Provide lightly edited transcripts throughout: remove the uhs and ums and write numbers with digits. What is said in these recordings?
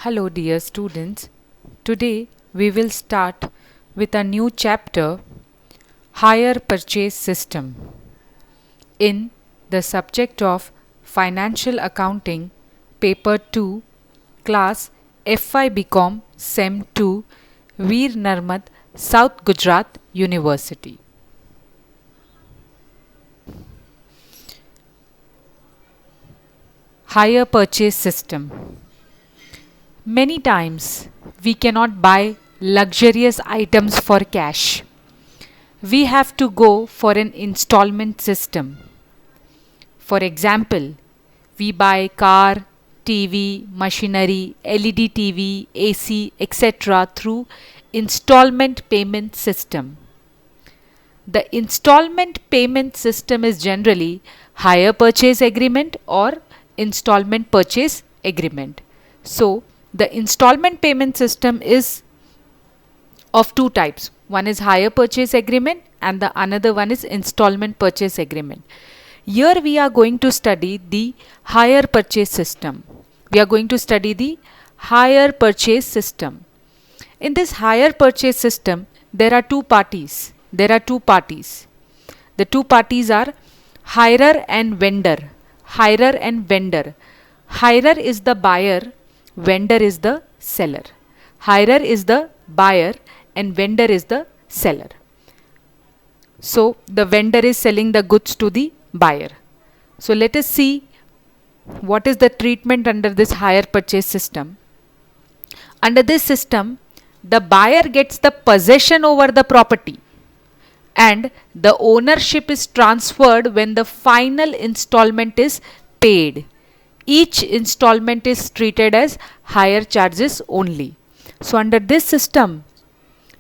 Hello, dear students. Today we will start with a new chapter, Hire Purchase System, in the subject of Financial Accounting, Paper 2, Class FI BCom SEM 2, Veer Narmad, South Gujarat University. Hire Purchase System. Many times we cannot buy luxurious items for cash. We have to go for an installment system. For example, we buy car, TV, machinery, LED TV, AC, etc. through installment payment system. The installment payment system is generally hire purchase agreement or installment purchase agreement. So, the installment payment system is of two types. One is hire purchase agreement and the another one is installment purchase agreement. Here we are going to study the hire purchase system. We are going to study the hire purchase system. In this hire purchase system, there are two parties. The two parties are hirer and vendor. Hirer and vendor. Hirer is the buyer, vendor is the seller. Hirer is the buyer and vendor is the seller. So the vendor is selling the goods to the buyer. So let us see what is the treatment under this hire purchase system. Under this system, the buyer gets the possession over the property and the ownership is transferred when the final installment is paid. Each installment is treated as hire charges only. So under this system,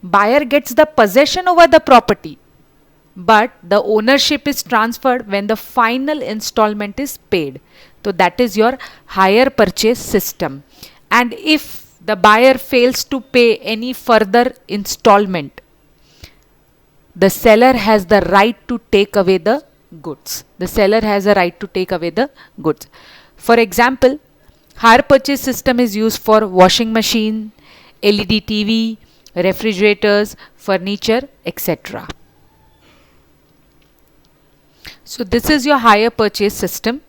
buyer gets the possession over the property, but the ownership is transferred when the final installment is paid. So that is your hire purchase system. And if the buyer fails to pay any further installment, the seller has the right to take away the goods. The seller has a right to take away the goods. For example, hire purchase system is used for washing machine, LED TV, refrigerators, furniture, etc. So this is your hire purchase system.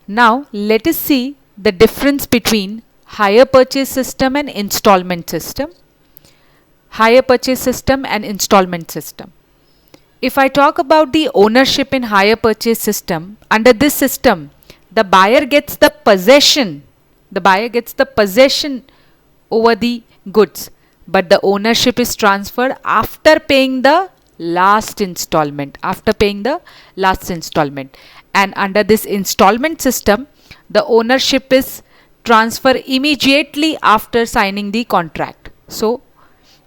Now let us see the difference between hire purchase system and installment system. Hire purchase system and installment system. If I talk about the ownership in hire purchase system, under this system, the buyer gets the possession. The buyer gets the possession over the goods, but the ownership is transferred after paying the last installment. And under this installment system, the ownership is transferred immediately after signing the contract. So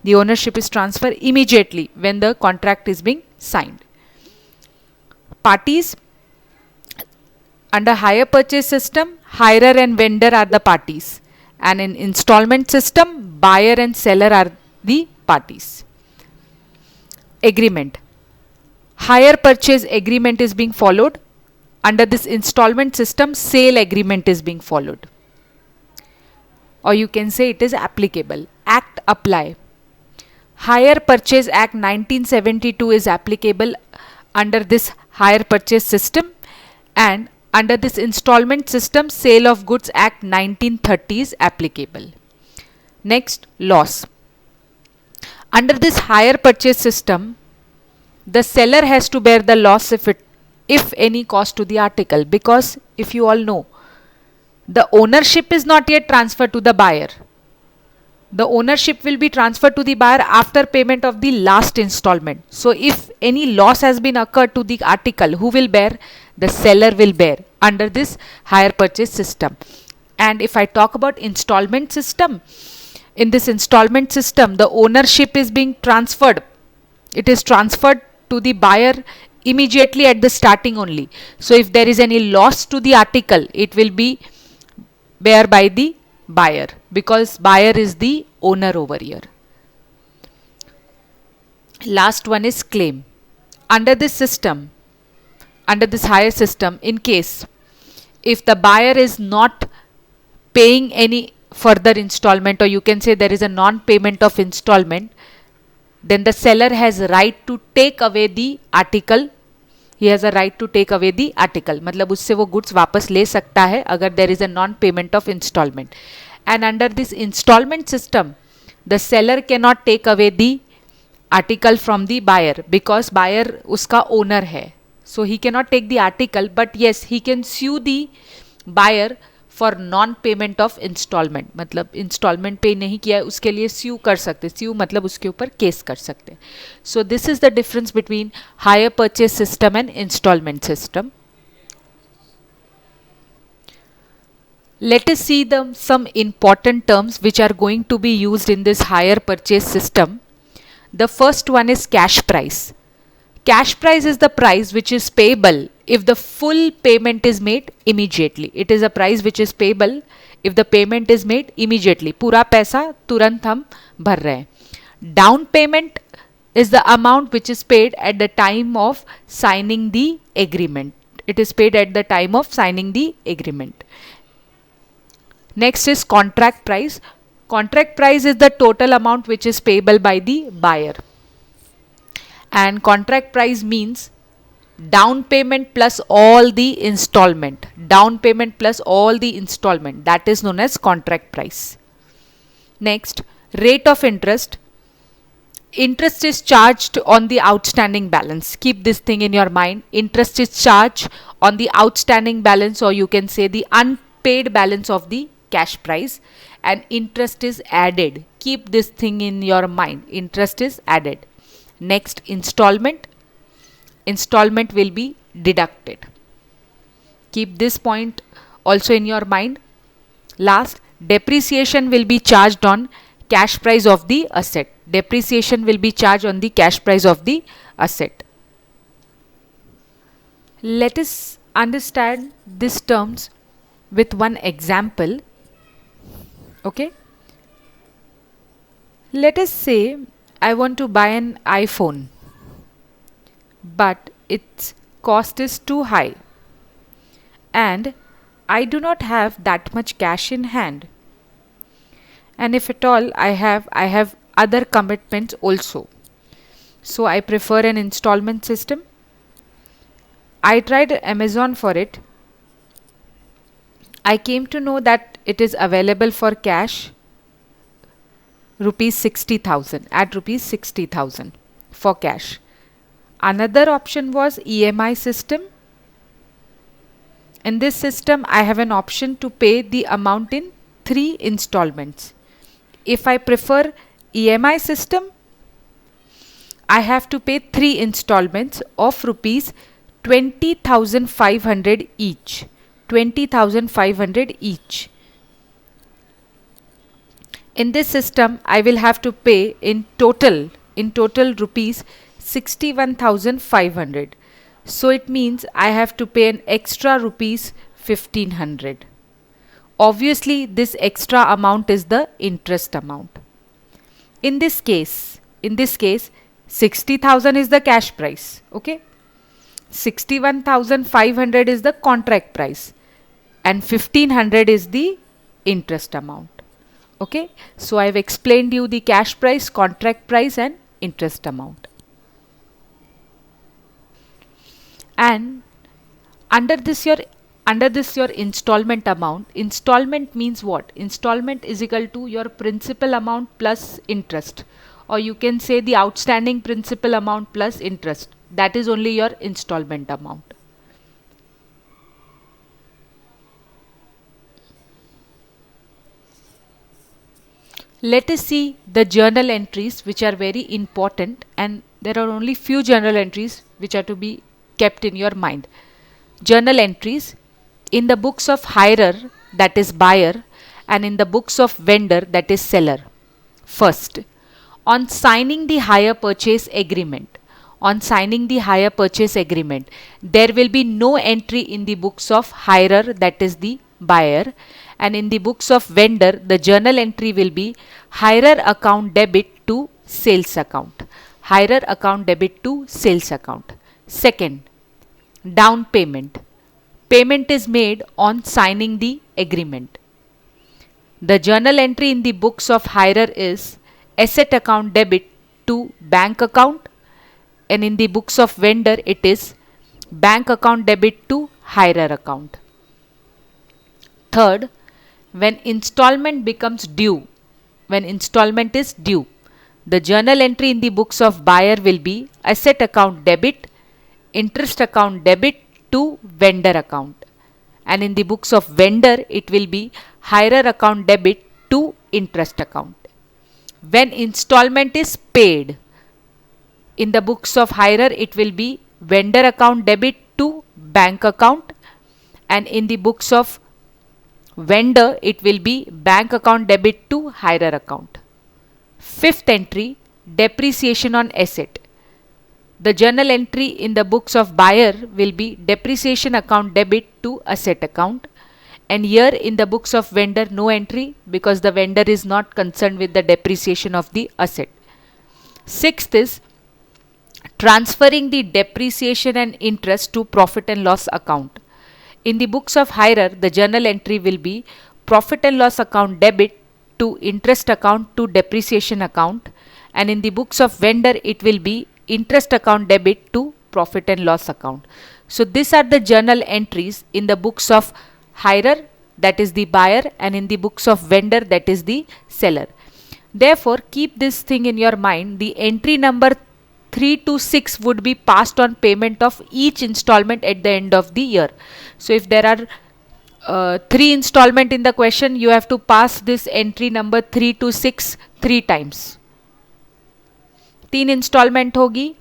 the ownership is transferred immediately when the contract is being signed. Parties under hire purchase system, hirer and vendor are the parties, and in installment system, buyer and seller are the parties. Agreement. Hire purchase agreement is being followed. Under this installment system, sale agreement is being followed. Or you can say it is applicable. Act apply. Hire Purchase Act 1972 is applicable under this hire purchase system, and under this installment system, Sale of Goods Act 1930 is applicable. Next, loss. Under this hire purchase system, the seller has to bear the loss if any cost to the article, because if you all know, the ownership is not yet transferred to the buyer. The ownership will be transferred to the buyer after payment of the last installment. So if any loss has been occurred to the article, who will bear? The seller will bear under this hire purchase system. And if I talk about installment system, in this installment system, the ownership is being transferred. It is transferred to the buyer immediately at the starting only. So if there is any loss to the article, it will be bear by the buyer, because buyer is the owner over here. Last one is claim. Under this system, under this hire system, in case if the buyer is not paying any further installment, or you can say there is a non-payment of installment, then the seller has right to take away the article. He has a right to take away the article. मतलब उससे वो goods वापस ले सकता है अगर there is a non-payment of installment. And under this installment system, the seller cannot take away the article from the buyer because buyer उसका owner है. So he cannot take the article, but yes, he can sue the buyer for non payment of instalment. मतलब instalment pay नहीं किया है उसके लिए स्यू कर सकते. स्यू मतलब उसके ऊपर केस कर सकते. So this is the difference between hire purchase system and instalment system. Let us see some important terms which are going to be used in this hire purchase system. The first one is cash price. Cash price is the price which is payable if the full payment is made immediately. It is a price which is payable if the payment is made immediately. पूरा पैसा तुरंत हम भर रहे हैं. Down payment is the amount which is paid at the time of signing the agreement. It is paid at the time of signing the agreement. Next is contract price. Contract price is the total amount which is payable by the buyer. And contract price means down payment plus all the installment. Down payment plus all the installment. That is known as contract price. Next, rate of interest. Interest is charged on the outstanding balance. Keep this thing in your mind. Interest is charged on the outstanding balance, or you can say the unpaid balance of the cash price, and interest is added. Keep this thing in your mind. Interest is added. Next, installment. Installment will be deducted. Keep this point also in your mind. Last, depreciation will be charged on cash price of the asset. Depreciation will be charged on the cash price of the asset. Let us understand these terms with one example. Okay. Let us say I want to buy an iPhone, but its cost is too high and I do not have that much cash in hand. And if at all I have other commitments also. So I prefer an installment system. I tried Amazon for it. I came to know that it is available for cash rupees 60,000 at rupees 60,000 for cash. Another option was EMI system. In this system, I have an option to pay the amount in 3 installments. If I prefer EMI system, I have to pay 3 installments of rupees 20,500 each. 20,500 each. In this system, I will have to pay in total rupees 61,500. So it means I have to pay an extra rupees 1,500. Obviously, this extra amount is the interest amount. In this case, 60,000 is the cash price. Okay. 61,500 is the contract price and 1,500 is the interest amount. Okay. So I have explained you the cash price, contract price and interest amount. And under this your installment amount. Installment means what? Installment is equal to your principal amount plus interest, or you can say the outstanding principal amount plus interest. That is only your installment amount. Let us see the journal entries which are very important, and there are only few journal entries which are to be kept in your mind. Journal entries in the books of hirer, that is buyer, and in the books of vendor, that is seller. First, on signing the hire purchase agreement, there will be no entry in the books of hirer, that is the buyer, and in the books of vendor, the journal entry will be hirer account debit to sales account. Hirer account debit to sales account. Second, down payment. Payment is made on signing the agreement. The journal entry in the books of hirer is asset account debit to bank account, and in the books of vendor it is bank account debit to hirer account. Third, when installment becomes due, when installment is due, the journal entry in the books of buyer will be asset account debit, interest account debit to vendor account, and in the books of vendor it will be hirer account debit to interest account. When installment is paid, in the books of hirer it will be vendor account debit to bank account, and in the books of vendor it will be bank account debit to hirer account. Fifth entry, depreciation on asset. The journal entry in the books of buyer will be depreciation account debit to asset account, and here in the books of vendor no entry because the vendor is not concerned with the depreciation of the asset. Sixth is transferring the depreciation and interest to profit and loss account. In the books of hirer, the journal entry will be profit and loss account debit to interest account to depreciation account, and in the books of vendor it will be interest account debit to profit and loss account. So these are the journal entries in the books of hirer, that is the buyer, and in the books of vendor, that is the seller. Therefore, keep this thing in your mind. The entry number 3 to 6 would be passed on payment of each installment at the end of the year. So if there are 3 installment in the question, you have to pass this entry number 3 to 6 3 times. 3 instalment होगी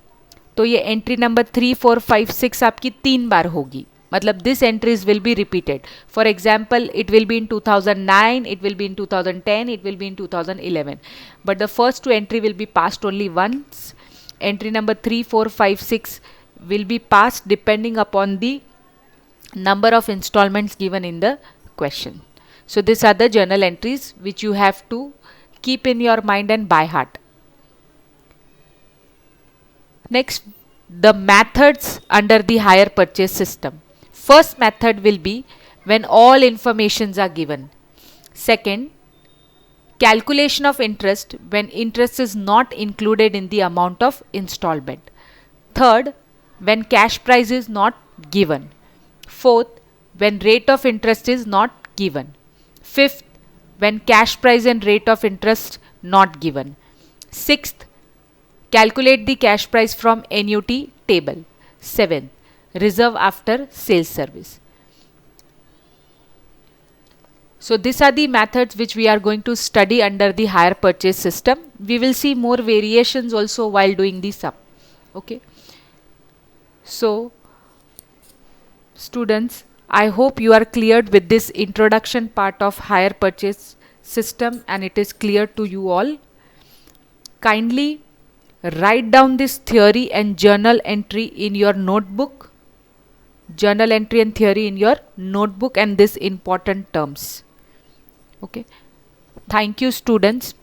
तो ये entry number 3, 4, 5, 6 आपकी 3 बार होगी. मतलब this entries will be repeated. For example it will be in 2009, it will be in 2010, it will be in 2011. But the first 2 entry will be passed only once. Entry number 3, 4, 5, 6 will be passed depending upon the number of installments given in the question. So these are the journal entries which you have to keep in your mind and by heart. Next, the methods under the hire purchase system. First method will be when all informations are given. Second, calculation of interest when interest is not included in the amount of installment. Third, when cash price is not given. Fourth, when rate of interest is not given. Fifth, when cash price and rate of interest not given. Sixth, calculate the cash price from NUT table. Seventh, reserve after sales service. So these are the methods which we are going to study under the hire purchase system. We will see more variations also while doing the sum. Okay. So students, I hope you are cleared with this introduction part of hire purchase system and it is clear to you all. Kindly write down this theory and journal entry in your notebook. Journal entry and theory in your notebook and this important terms. Okay. Thank you students.